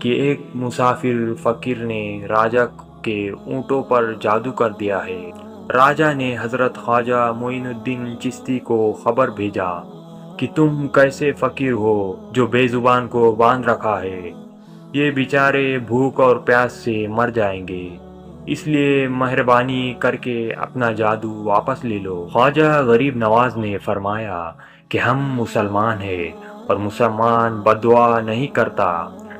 کہ ایک مسافر فقیر نے راجہ کے اونٹوں پر جادو کر دیا ہے۔ راجہ نے حضرت خواجہ معین الدین چشتی کو خبر بھیجا کہ تم کیسے فقیر ہو جو بے زبان کو باندھ رکھا ہے، یہ بیچارے بھوک اور پیاس سے مر جائیں گے، اس لیے مہربانی کر کے اپنا جادو واپس لے لو۔ خواجہ غریب نواز نے فرمایا کہ ہم مسلمان ہیں اور مسلمان بددعا نہیں کرتا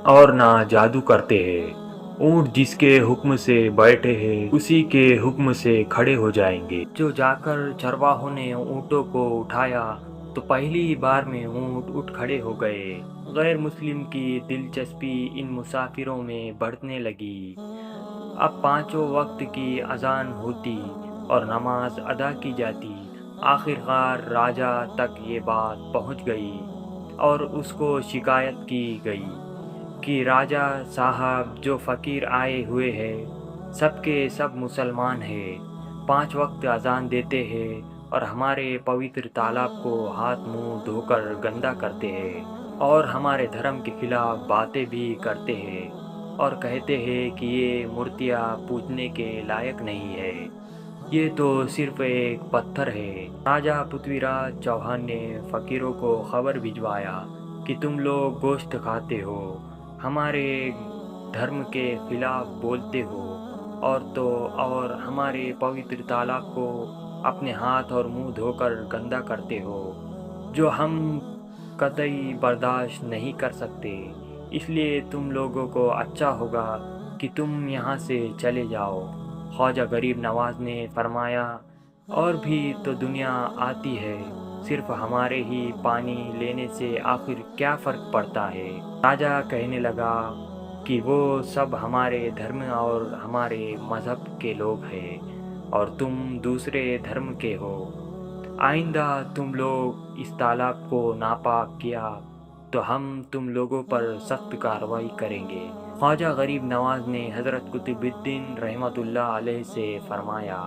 اور نہ جادو کرتے ہیں۔ اونٹ جس کے حکم سے بیٹھے ہیں اسی کے حکم سے کھڑے ہو جائیں گے۔ جو جا کر چرواہوں نے اونٹوں کو اٹھایا تو پہلی بار میں اونٹ اٹھ کھڑے ہو گئے۔ غیر مسلم کی دلچسپی ان مسافروں میں بڑھنے لگی۔ اب پانچوں وقت کی اذان ہوتی اور نماز ادا کی جاتی۔ آخرکار راجہ تک یہ بات پہنچ گئی اور اس کو شکایت کی گئی کہ راجہ صاحب، جو فقیر آئے ہوئے ہیں سب کے سب مسلمان ہیں، 5 وقت اذان دیتے ہیں اور ہمارے پوتر تالاب کو ہاتھ منہ دھو کر گندا کرتے ہیں اور ہمارے دھرم کے خلاف باتیں بھی کرتے ہیں اور کہتے ہیں کہ یہ مورتیاں پوجنے کے لائق نہیں ہے، یہ تو صرف ایک پتھر ہے۔ راجہ پرتھوی راج چوہان نے فقیروں کو خبر بھجوایا کہ تم لوگ گوشت کھاتے ہو، ہمارے دھرم کے خلاف بولتے ہو اور ہمارے پوتر تالاب کو اپنے ہاتھ اور منہ دھو کر گندا کرتے ہو، جو ہم قطعی برداشت نہیں کر سکتے، اس لیے تم لوگوں کو اچھا ہوگا کہ تم یہاں سے چلے جاؤ۔ خواجہ غریب نواز نے فرمایا، اور بھی تو دنیا آتی ہے، صرف ہمارے ہی پانی لینے سے آخر کیا فرق پڑتا ہے؟ راجہ کہنے لگا کہ وہ سب ہمارے دھرم اور ہمارے مذہب کے لوگ ہیں اور تم دوسرے دھرم کے ہو، آئندہ تم لوگ اس تالاب کو ناپاک کیا تو ہم تم لوگوں پر سخت کارروائی کریں گے۔ خواجہ غریب نواز نے حضرت قطب الدین رحمۃ اللہ علیہ سے فرمایا،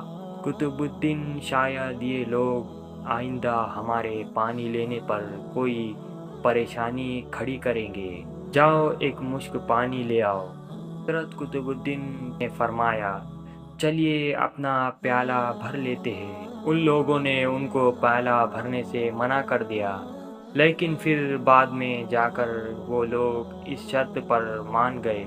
قطب الدین، شاید یہ لوگ آئندہ ہمارے پانی لینے پر کوئی پریشانی کھڑی کریں گے، جاؤ ایک مشک پانی لے آؤ۔ حضرت قطب الدین نے فرمایا، چلیے اپنا پیالہ بھر لیتے ہیں۔ ان لوگوں نے ان کو پیالہ بھرنے سے منع کر دیا، لیکن پھر بعد میں جا کر وہ لوگ اس شرط پر مان گئے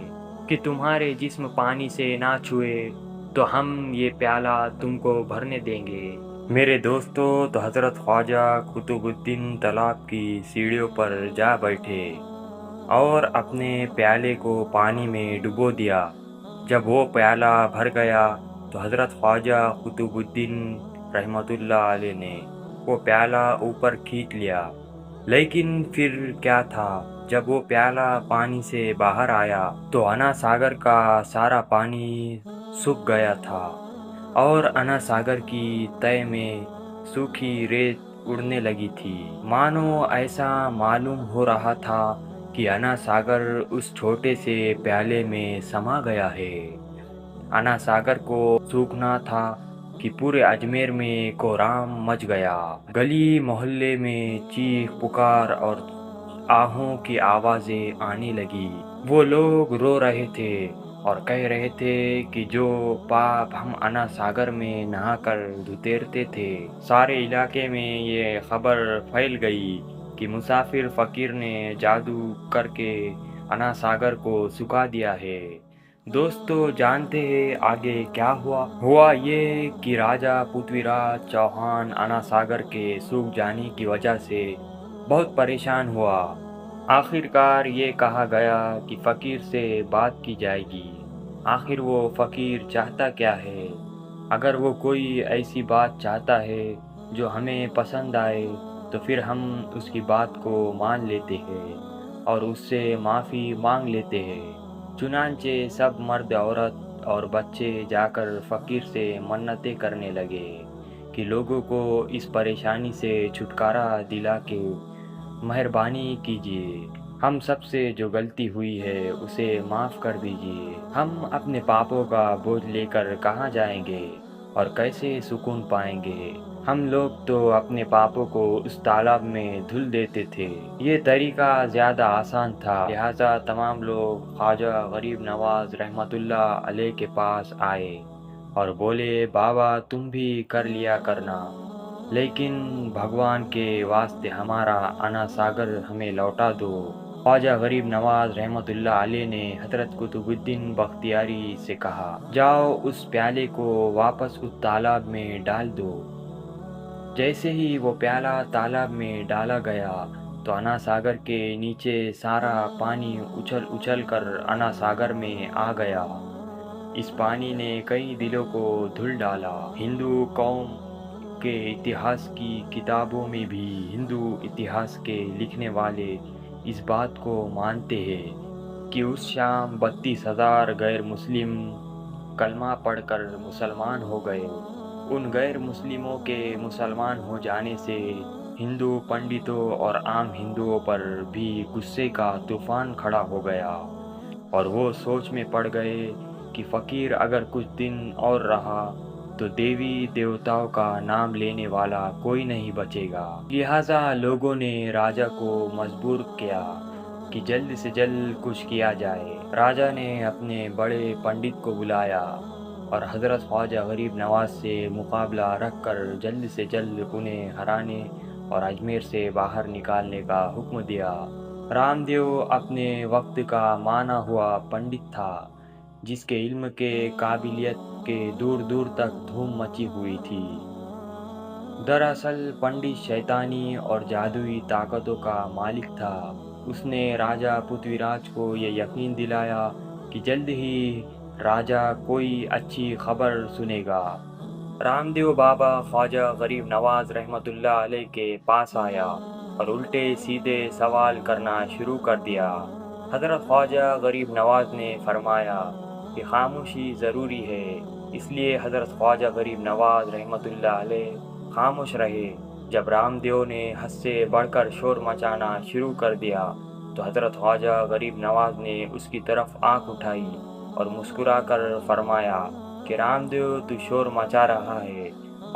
کہ تمہارے جسم پانی سے نہ چھوئے تو ہم یہ پیالہ تم کو بھرنے دیں گے۔ میرے دوستو، تو حضرت خواجہ قطب الدین تالاب کی سیڑھیوں پر جا بیٹھے اور اپنے پیالے کو پانی میں ڈبو دیا۔ جب وہ پیالہ بھر گیا تو حضرت خواجہ قطب الدین رحمۃ اللہ علیہ نے وہ پیالہ اوپر کھینچ لیا، لیکن پھر کیا تھا، جب وہ پیالہ پانی سے باہر آیا تو انا ساگر کا سارا پانی سوکھ گیا تھا اور انا ساگر کی تہہ میں سوکھی ریت اڑنے لگی تھی، مانو ایسا معلوم ہو رہا تھا کہ انا ساگر اس چھوٹے سے پیالے میں سما گیا ہے۔ انا ساگر کو سوکھنا تھا کہ پورے اجمیر میں کوہرام مچ گیا، گلی محلے میں چیخ پکار اور آہوں کی آوازیں آنے لگی۔ وہ لوگ رو رہے تھے اور کہہ رہے تھے کہ جو پاپ ہم انا ساگر میں نہا کر دھتیرتے تھے، سارے علاقے میں یہ خبر پھیل گئی کہ مسافر فقیر نے جادو کر کے انا ساگر کو سکھا دیا ہے۔ دوستو، جانتے ہیں آگے کیا ہوا یہ کہ راجہ پرتھوی راج چوہان انا ساگر کے سوکھ جانے کی وجہ سے بہت پریشان ہوا۔ آخرکار یہ کہا گیا کہ فقیر سے بات کی جائے گی۔ آخر وہ فقیر چاہتا کیا ہے؟ اگر وہ کوئی ایسی بات چاہتا ہے جو ہمیں پسند آئے تو پھر ہم اس کی بات کو مان لیتے ہیں اور اس سے معافی مانگ لیتے ہیں۔ چنانچہ سب مرد، عورت اور بچے جا کر فقیر سے منتیں کرنے لگے کہ لوگوں کو اس پریشانی سے چھٹکارا دلا کے مہربانی کیجیے، ہم سب سے جو غلطی ہوئی ہے اسے معاف کر دیجیے، ہم اپنے پاپوں کا بوجھ لے کر کہاں جائیں گے، اور کیسے سکون پائیں گے؟ ہم لوگ تو اپنے پاپوں کو اس تالاب میں دھل دیتے تھے۔ یہ طریقہ زیادہ آسان تھا، لہٰذا تمام لوگ خواجہ غریب نواز رحمۃ اللہ علیہ کے پاس آئے اور بولے، بابا تم بھی کر لیا کرنا، لیکن بھگوان کے واسطے ہمارا انا ساگر ہمیں لوٹا دو۔ خواجہ غریب نواز رحمۃ اللہ علیہ نے حضرت قطب الدین بختیاری سے کہا، جاؤ اس پیالے کو واپس اس تالاب میں ڈال دو۔ جیسے ہی وہ پیالہ تالاب میں ڈالا گیا تو انا ساگر کے نیچے سارا پانی اچھل اچھل کر انا ساگر میں آ گیا۔ اس پانی نے کئی دلوں کو دھل ڈالا۔ ہندو قوم کے اتہاس کی کتابوں میں بھی ہندو اتہاس کے لکھنے والے اس بات کو مانتے ہیں کہ اس شام 32,000 غیر مسلم کلمہ پڑھ کر مسلمان ہو گئے۔ ان غیر مسلموں کے مسلمان ہو جانے سے ہندو پنڈتوں اور عام ہندوؤں پر بھی غصے کا طوفان کھڑا ہو گیا، اور وہ سوچ میں پڑ گئے کہ فقیر اگر کچھ دن اور رہا تو دیوی دیوتاؤں کا نام لینے والا کوئی نہیں بچے گا۔ لہٰذا لوگوں نے راجا کو مجبور کیا کہ جلد سے جلد کچھ کیا جائے۔ راجا نے اپنے بڑے پنڈت کو بلایا اور حضرت خواجہ غریب نواز سے مقابلہ رکھ کر جلد سے جلد انہیں ہرانے اور اجمیر سے باہر نکالنے کا حکم دیا۔ رام دیو اپنے وقت کا مانا ہوا پنڈت تھا، جس کے علم کے قابلیت کے دور دور تک دھوم مچی ہوئی تھی۔ دراصل پنڈت شیطانی اور جادوئی طاقتوں کا مالک تھا۔ اس نے راجا پرتھوی راج کو یہ یقین دلایا کہ جلد ہی راجا کوئی اچھی خبر سنے گا۔ رام دیو بابا خواجہ غریب نواز رحمۃ اللہ علیہ کے پاس آیا اور الٹے سیدھے سوال کرنا شروع کر دیا۔ حضرت خواجہ غریب نواز نے فرمایا کہ خاموشی ضروری ہے، اس لیے حضرت خواجہ غریب نواز رحمۃ اللہ علیہ خاموش رہے۔ جب رام دیو نے حد سے بڑھ کر شور مچانا شروع کر دیا تو حضرت خواجہ غریب نواز نے اس کی طرف آنکھ اٹھائی اور مسکرا کر فرمایا کہ رام دیو تو شور مچا رہا ہے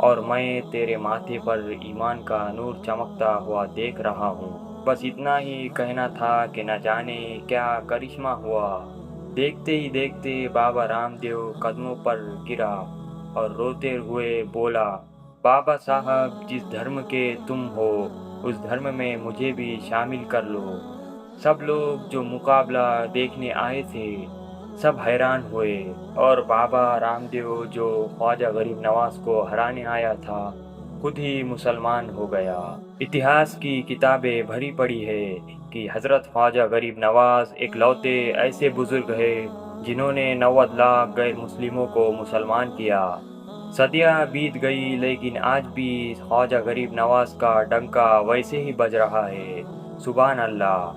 اور میں تیرے ماتھے پر ایمان کا نور چمکتا ہوا دیکھ رہا ہوں۔ بس اتنا ہی کہنا تھا کہ نہ جانے کیا کرشمہ ہوا۔ دیکھتے ہی دیکھتے بابا رام دیو قدموں پر گرا اور روتے ہوئے بولا، بابا صاحب جس دھرم کے تم ہو اس دھرم میں مجھے بھی شامل کر لو۔ سب لوگ جو مقابلہ دیکھنے آئے تھے سب حیران ہوئے، اور بابا رام دیو جو خواجہ غریب نواز کو ہرانے آیا تھا خود ہی مسلمان ہو گیا۔ اتہاس کی کتابیں بھری پڑی ہے کہ حضرت خواجہ غریب نواز ایک لوتے ایسے بزرگ ہیں جنہوں نے 90 لاکھ غیر مسلموں کو مسلمان کیا۔ صدیاں بیت گئی لیکن آج بھی خواجہ غریب نواز کا ڈنکا ویسے ہی بج رہا ہے۔ سبحان اللہ۔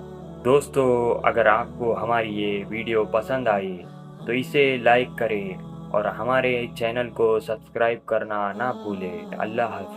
دوستو، اگر آپ کو ہماری یہ ویڈیو پسند آئی تو اسے لائک کریں اور ہمارے چینل کو سبسکرائب کرنا نہ بھولیں۔ اللہ حافظ۔